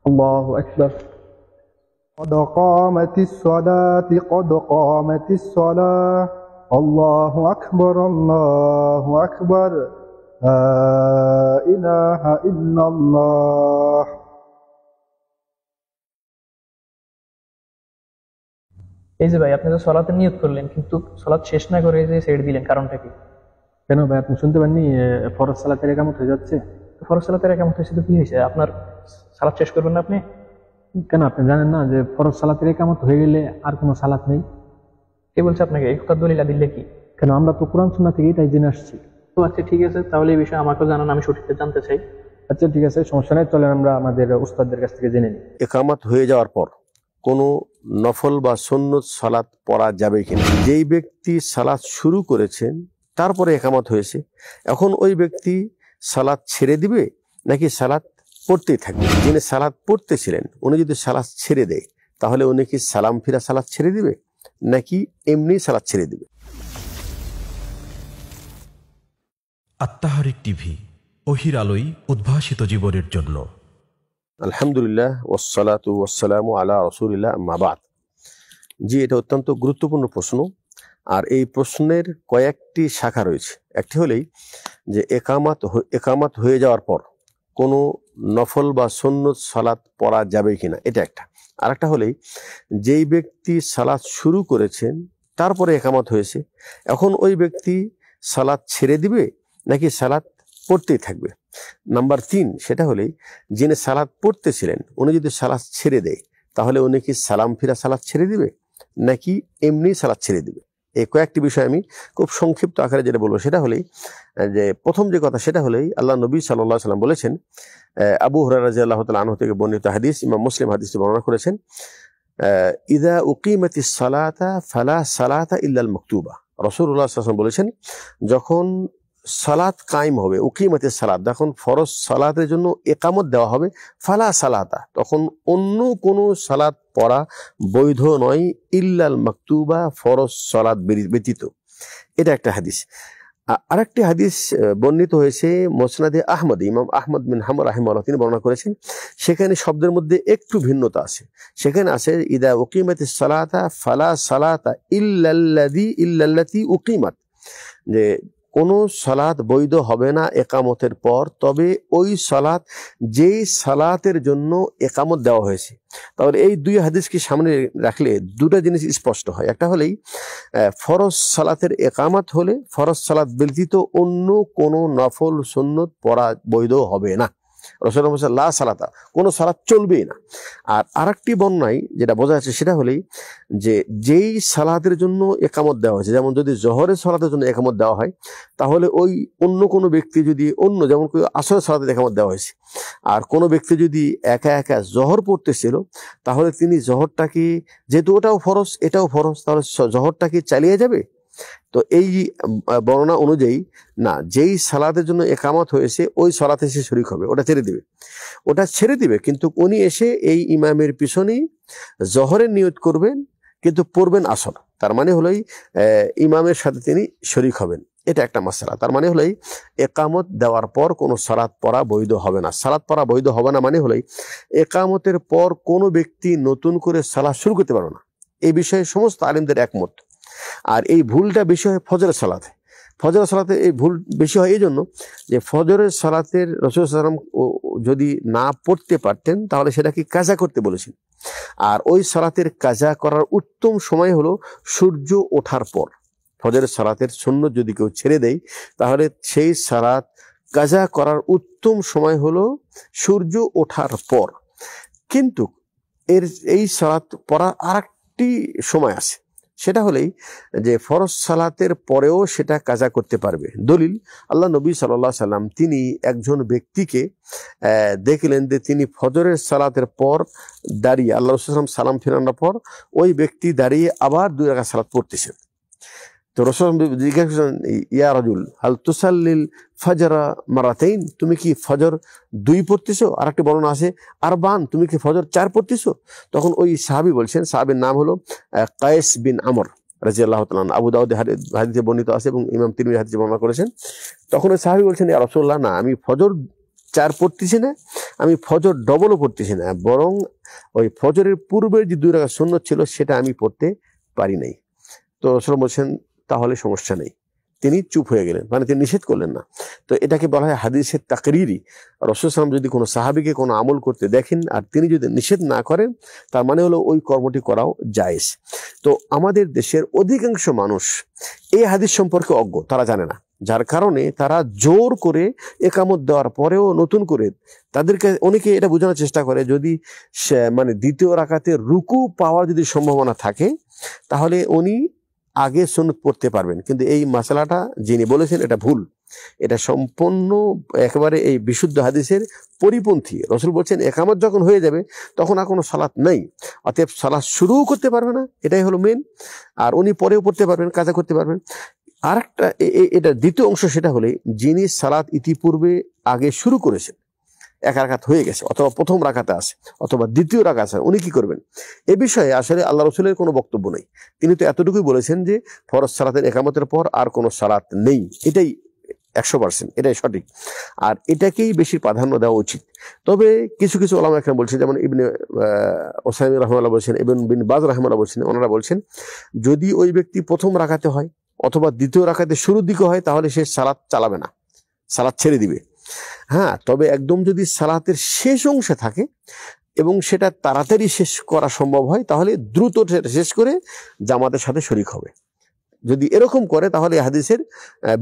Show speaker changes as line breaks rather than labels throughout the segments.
الله أكبر. قد قامت الصلاة قد قامت الصلاة الله أكبر الله أكبر لا إله إلا الله.
এই যে ভাই আপনি তো সালাতের নিয়ত করলেন কিন্তু সালাত শেষ না করে যে ছেড়ে দিলেন, কারণটা কি?
কেন ভাই, আপনি শুনতে পাননি ফরজ সালাতের ইকামত হয়ে যাচ্ছে?
ফরজ সালাতের ইকামত হয়েছে তো কি হয়েছে, আপনার সালাত শেষ করবেন না আপনি?
কেন আপনি জানেন না যে ফরজ সালাতের ইকামত হয়ে গেলে আর কোনো সালাত নেই?
কে বলছে আপনাকে? এই কথার দলিল দিলে কি?
কেন, আমরা তো কোরআন সুন্নাহ থেকেই তাই জেনে আসছি।
তো আচ্ছা ঠিক আছে, তাহলে এই বিষয়ে আমাকেও জানান, আমি সঠিকটা জানতে চাই।
আচ্ছা ঠিক আছে, সমস্যা নেই, চলেন আমরা আমাদের উস্তাদদের কাছ থেকে জেনে নিই।
ইকামত হয়ে যাওয়ার পর কোনো নফল বা সুন্নত সালাত পড়া যাবে কিনা? যেই ব্যক্তি সালাত শুরু করেছেন তারপরে ইকামত হয়েছে, এখন ওই ব্যক্তি সালাত ছেড়ে দিবে নাকি সালাত পড়তেই থাকবে? যিনি সালাত পড়তেছিলেন উনি যদি সালাত ছেড়ে দেয় তাহলে উনি কি সালাম ফিরা সালাত ছেড়ে দিবে নাকি এমনি সালাত ছেড়ে দিবে?
আত্মাহারিক টিভি, ওহির আলোয় উদ্ভাসিত জীবনের জন্য।
আলহামদুলিল্লাহ ওয়াসসালাতু ওয়াসসালামু আলা রাসূলিল্লাহ, আম্মা বাদ। জি, এটা অত্যন্ত গুরুত্বপূর্ণ প্রশ্ন। আর এই প্রশ্নের কয়েকটি শাখা রয়েছে। একটি হলেই যে একামাত হয়ে যাওয়ার পর কোনো নফল বা সুন্নত সালাত পড়া যাবে কিনা, এটা একটা। আর একটা হলেই যেই ব্যক্তি সালাত শুরু করেছেন তারপরে একামাত হয়েছে, এখন ওই ব্যক্তি সালাত ছেড়ে দিবে নাকি সালাত পড়তেই থাকবে। নাম্বার 3, সেটা হলেই যিনি সালাত পড়তেছিলেন উনি যদি সালাত ছেড়ে দেয় তাহলে উনি কি সালাম ফিরা সালাত ছেড়ে দিবে নাকি এমনি সালাত ছেড়ে দিবে। এই কয়েকটি বিষয় আমি খুব সংক্ষিপ্ত আকারে যেটা বলবো সেটা হলেই যে প্রথম যে কথা সেটা হলেই আল্লাহ নবী সাল্লাল্লাহু আলাইহি ওয়াসাল্লাম বলেছেন, আবু হুরায়রা রাদিয়াল্লাহু তাআলা আনহু থেকে বর্ণিত হাদিস, ইমাম মুসলিম হাদিসটি বর্ণনা করেছেন, ইযা উকিমাতিস সালাতা ফালা সালাতা ইল্লাল মাকতুবা। রাসূলুল্লাহ সাল্লাল্লাহু আলাইহি ওয়াসাল্লাম বলেছেন, যখন সালাত কায়েম হবে, উকিমাতিস সালাত, যখন ফরজ সালাতের জন্য ইকামত দেওয়া হবে, ফালা সালাতা, তখন অন্য কোনো সালাত পড়া বৈধ নয়, ইল্লাল মাকতুবা, ফরজ সালাত ব্যতীত। এটা একটা হাদিস। আরেকটি হাদিস বর্ণিত হয়েছে মুসনাদে আহমদ, ইমাম আহমদ বিন হাম্বল রাহিমাহুল্লাহ তিনি বর্ণনা করেছেন। সেখানে শব্দের মধ্যে একটু ভিন্নতা আছে। সেখানে আছে ইদা উকিমাতিস সালাতা ফালা সালাতা ইল্লাল্লাতি উকিমাত, যে কোনো সালাত বৈধ হবে না একামতের পর, তবে ওই সালাত যেই সালাতের জন্য একামত দেওয়া হয়েছে। তাহলে এই দুই হাদিসকে সামনে রাখলে দুটো জিনিস স্পষ্ট হয়। একটা হলেই ফরজ সালাতের একামত হলে ফরজ সালাত ব্যতীত অন্য কোনো নফল সুন্নত পড়া বৈধ হবে না। রাসূলুল্লাহ বলেছেন লা সালাতা, কোনো সালাত চলবেই না। আর আরেকটি বর্ণনায় যেটা বোঝা যাচ্ছে সেটা হলেই যে যেই সালাতের জন্য একামত দেওয়া হয়েছে, যেমন যদি জোহরের সালাতের জন্য একামত দেওয়া হয় তাহলে ওই অন্য কোনো ব্যক্তি যদি যেমন আসরের সালাতের একামত দেওয়া হয়েছে, আর কোনো ব্যক্তি যদি একা একা জোহর পড়তেছিল তাহলে তিনি জোহরটাকে, যেহেতু ওটাও ফরজ এটাও ফরজ, তাহলে জোহরটাকে চালিয়ে যাবে। তো এই বর্ণনা অনুযায়ী না, যেই সালাতের জন্য একামত হয়েছে ওই সালাতে সে শরীক হবে, ওটা ছেড়ে দিবে, কিন্তু উনি এসে এই ইমামের পিছনেই জোহরের নিয়ত করবেন কিন্তু পড়বেন আসর। তার মানে হলোই ইমামের সাথে তিনি শরীক হবেন। এটা একটা মাসআলা। তার মানে হলোই একামত দেওয়ার পর কোনো সালাত পড়া বৈধ হবে না। সালাত পড়া বৈধ হবে না মানে হলোই একামতের পর কোনো ব্যক্তি নতুন করে সালাত শুরু করতে পারবে না। এই বিষয়ে সমস্ত আলেমদের একমত। আর এই ভুলটা বেশি হয় ফজরের সালাতে। ফজরের সালাতে এই ভুল বেশি হয় এই জন্য যে ফজরের সালাতের রাসূল সাল্লাল্লাহু আলাইহি ওয়াসাল্লাম যদি না পড়তে পারতেন তাহলে সেটাকে কাজা করতে বলেছেন। আর ওই সালাতের কাজা করার উত্তম সময় হলো সূর্য ওঠার পর। ফজরের সালাতের সুন্নত যদি কেউ ছেড়ে দেয় তাহলে সেই সালাত কাজা করার উত্তম সময় হলো সূর্য ওঠার পর। কিন্তু এই সালাত পড়ার আরেকটি সময় আছে, সেটা হলেই যে ফরজ সালাতের পরেও সেটা কাজা করতে পারবে। দলিল, আল্লাহ নবী সাল্লাল্লাহু আলাইহি ওয়াসাল্লাম তিনি একজন ব্যক্তিকে দেখলেন যে তিনি ফজরের সালাতের পর দাঁড়িয়ে, আল্লাহ রাসূল সাল্লাল্লাহু আলাইহি ওয়াসাল্লাম সালাম ফিরানোর পর ওই ব্যক্তি দাঁড়িয়ে আবার 2 রাকাত সালাত পড়তেছেন। তো রাসূল জিজ্ঞাসা করলেন, ইয়া রাজুল হাল তুসাল্লিল ফজরা মারাতাইন, তুমি কি ফজর 2 পড়তেছো? আরেকটি বর্ণনা আছে আরবান, তুমি কি ফজর 4 পড়তেছো? তখন ওই সাহাবী বলছেন, সাহাবীর নাম হলো কায়েস বিন আমর রাদিয়াল্লাহু তাআলা, আবু দাউদ হাদিসে বর্ণিত আছে এবং ইমাম তিরমিজি হাদিসে বর্ণনা করেছেন। তখন ওই সাহাবী বলছেন, ইয়া রাসূলুল্লাহ, না, আমি ফজর 4 পড়তেছি না, আমি ফজর ডবলও পড়তেছি না, বরং ওই ফজরের পূর্বের যে 2 রাকাত সুন্নত ছিল সেটা আমি পড়তে পারি নাই। তো রাসূল বলছেন তাহলে সমস্যা নেই, তিনি চুপ হয়ে গেলেন, মানে তিনি নিষেধ করলেন না। তো এটাকে বলা হয় হাদিসের তাকরিরি। রাসূল সাল্লাল্লাহু আলাইহি ওয়াসাল্লাম যদি কোনো সাহাবীকে কোনো আমল করতে দেখেন আর তিনি যদি নিষেধ না করেন, তার মানে হলো ওই কর্মটি করাও জায়েজ। তো আমাদের দেশের অধিকাংশ মানুষ এই হাদিস সম্পর্কে অজ্ঞ, তারা জানে না, যার কারণে তারা জোর করে একামত দেওয়ার পরেও নতুন করে তাদেরকে অনেকে এটা বোঝানোর চেষ্টা করে যদি মানে দ্বিতীয় রাকাতে রুকু পাওয়ার যদি সম্ভাবনা থাকে তাহলে উনি আগে সুন্নত পড়তে পারবেন, কিন্তু এই মাসালাটা যিনি বলেছেন এটা ভুল, এটা সম্পূর্ণ একেবারে এই বিশুদ্ধ হাদিসের পরিপন্থী। রাসূল বলছেন একামত যখন হয়ে যাবে তখন আর কোনো সালাত নাই, অতএব সালাত শুরুও করতে পারবে না, এটাই হলো মেন। আর উনি পরেও পড়তে পারবেন, কাজা করতে পারবেন। আর একটা এটা দ্বিতীয় অংশ, সেটা হলে যিনি সালাত ইতিপূর্বে আগে শুরু করেছেন, 1 রাকাত হয়ে গেছে, অথবা প্রথম রাকাতে আছে অথবা দ্বিতীয় রাকাত আছে, উনি কি করবেন? এ বিষয়ে আসলে আল্লাহ রাসূলের কোনো বক্তব্য নেই। তিনি তো এতটুকুই বলেছেন যে ফরজ সালাতের একামতের পর আর কোনো সালাত নেই, এটাই 100%, এটাই সঠিক, আর এটাকেই বেশি প্রাধান্য দেওয়া উচিত। তবে কিছু কিছু ওলামা একরাম বলছেন, যেমন ইবনে ওসাইমিন রাহিমাহুল্লাহ বলছেন, ইবন বিন বাজ রাহিমাহুল্লাহ বলছেন, ওনারা বলছেন যদি ওই ব্যক্তি প্রথম রাকাতে হয় অথবা দ্বিতীয় রাকাতে শুরুর দিকে হয় তাহলে সে সালাত চালাবে না, সালাত ছেড়ে দিবে। হ্যাঁ, তবে একদম যদি সালাতের শেষ অংশে থাকে এবং সেটা তাড়াতাড়ি শেষ করা সম্ভব হয় তাহলে দ্রুত শেষ করে জামাতের সাথে শরীক হবে। যদি এরকম করে তাহলে হাদিসের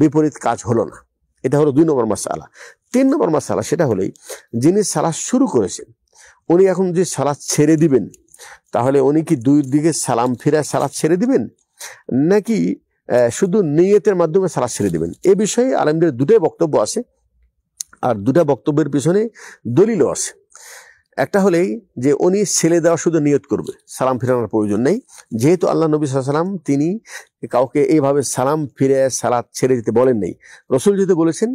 বিপরীত কাজ হলো না। এটা হলো 2 নম্বর মাসআলা। 3 নম্বর মাসআলা, সেটা হলেই যিনি সালাত শুরু করেছেন উনি এখন যে সালাত ছেড়ে দিবেন, তাহলে উনি কি 2 দিকে সালাম ফিরে সালাত ছেড়ে দিবেন, নাকি শুধু নিয়তের মাধ্যমে সালাত ছেড়ে দিবেন? এ বিষয়ে আলেমদের 2টাই বক্তব্য আছে, আর 2টা বক্তব্যের পিছনে দলিলও আছে। একটা হলেই যে উনি ছেড়ে দেওয়া শুধু নিয়ত করবে, সালাম ফিরানোর প্রয়োজন নেই, যেহেতু আল্লাহ নবী সাল্লাল্লাহু আলাইহি ওয়াসাল্লাম তিনি কাউকে এইভাবে সালাম ফিরে সালাত ছেড়ে দিতে বলেন নাই। রাসূল যদি বলেছেন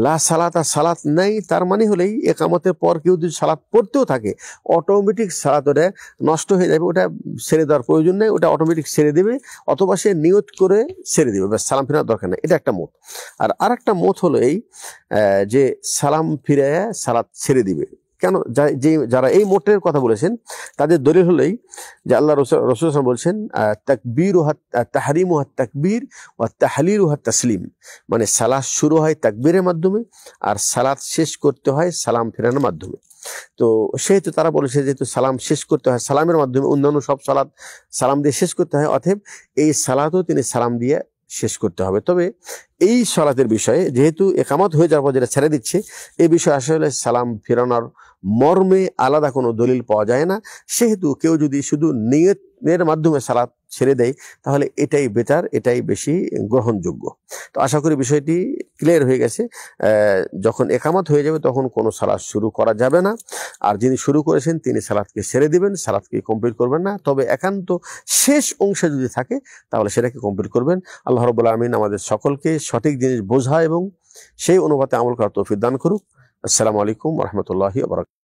লা সালাতা, সালাত নাই, তার মানে হলেই একামতের পর কেউ যদি সালাত পড়তেও থাকে অটোমেটিক সালাত ওটা নষ্ট হয়ে যাবে, ওটা ছেড়ে দেওয়ার প্রয়োজন নেই, ওটা অটোমেটিক ছেড়ে দেবে, অথবা সে নিয়ত করে ছেড়ে দেবে, ব্যাস সালাম ফিরানোর দরকার নেই। এটা একটা মত। আর আরেকটা মত হলো এই যে সালাম ফিরে সালাত ছেড়ে দিবে। কেন? যারা এই মোটের কথা বলেছেন তাদের দলিল হলেই যে আল্লাহ রাসূল বলছেন তাকবীরুহা তাহরিমুহা তাকবীর ওয়া তাহলিলুহা তাসলিম, মানে সালাত শুরু হয় তাকবীরের মাধ্যমে আর সালাত শেষ করতে হয় সালাম ফেরানোর মাধ্যমে। তো সেহেতু তারা বলেছে যেহেতু সালাম শেষ করতে হয় সালামের মাধ্যমে, অন্যান্য সব সালাত সালাম দিয়ে শেষ করতে হয়, অতএব এই সালাতও তিনি সালাম দিয়ে শেষ করতে হবে। তবে এই সালাতের বিষয়ে যেহেতু একামত হয়ে যাওয়ার পর যেটা ছেড়ে দিচ্ছে, এই বিষয়ে আসলে সালাম ফেরানোর মর্মে আলাদা কোনো দলিল পাওয়া যায় না, সেহেতু কেউ যদি শুধু নিয়তের মাধ্যমে সালাত ছেড়ে দেয় তাহলে এটাই বেটার, এটাই বেশি গ্রহণযোগ্য। তো আশা করি বিষয়টি ক্লিয়ার হয়ে গেছে। যখন একামত হয়ে যাবে তখন কোনো সালাত শুরু করা যাবে না, আর যিনি শুরু করেছেন তিনি সালাতকে ছেড়ে দিবেন, সালাতকে কমপ্লিট করবেন না। তবে একান্ত শেষ অংশে যদি থাকে তাহলে সেটাকে কমপ্লিট করবেন। আল্লাহ রাব্বুল আলামিন আমাদের সকলকে সঠিক জিনিস বোঝা এবং সেই অনুপাতে আমল করার তৌফিক দান করুক। আসসালামু আলাইকুম ওয়া রাহমাতুল্লাহি ওয়া বারাকাতুহু।